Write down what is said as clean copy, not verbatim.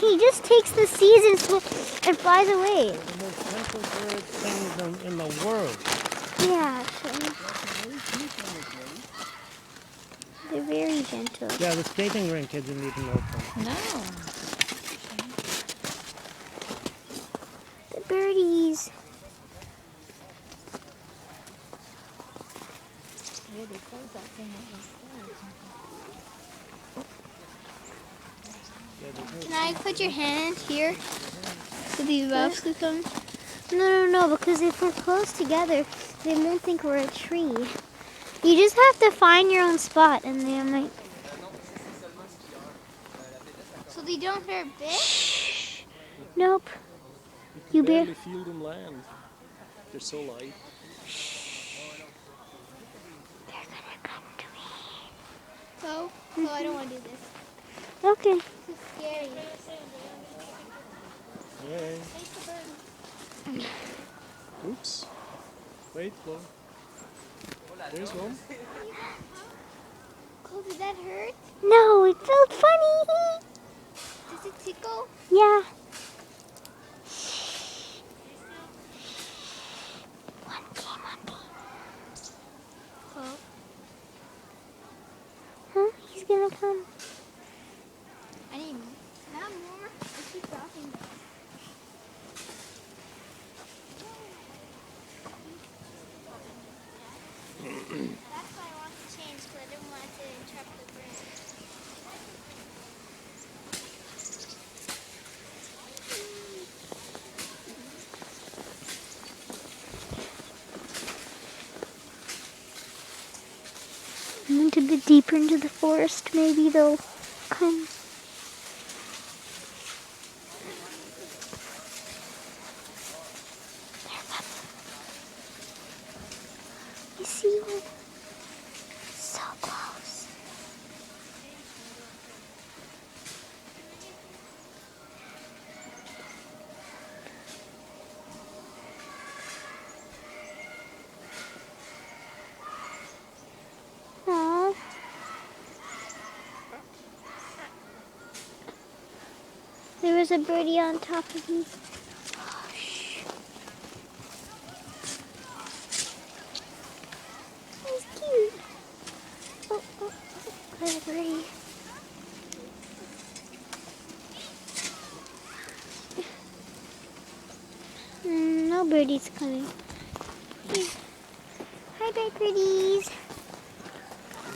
he just takes the seeds and flies away. They're the most gentle bird things in the world. Yeah, actually. They're very gentle. Yeah, the skating rink isn't even open. No. The birdies. Yeah, they closed that thing that was there. Can I put your hand here so these bugs could come? No, because if we're close together, they won't think we're a tree. You just have to find your own spot, and they might. So they don't hurt big? Nope. You barely feel them land. They're so light. They're gonna come to me. So I don't want to do this. Okay. It's too scary. Yay. Face the bird. Oops. Wait, Flo. There's one. Cole, did that hurt? No, it felt funny. Does it tickle? Yeah. Monkey. Cole. Huh? He's gonna come. I need not more. I keep dropping them. That's why I want to change, because I didn't want it to interrupt the bird. A bit deeper into the forest, maybe they'll come. You see one? So close. Aww. There was a birdie on top of me. Oh, shh. He's cute. Oh, there's a birdie. No birdies coming. Hi, birdies.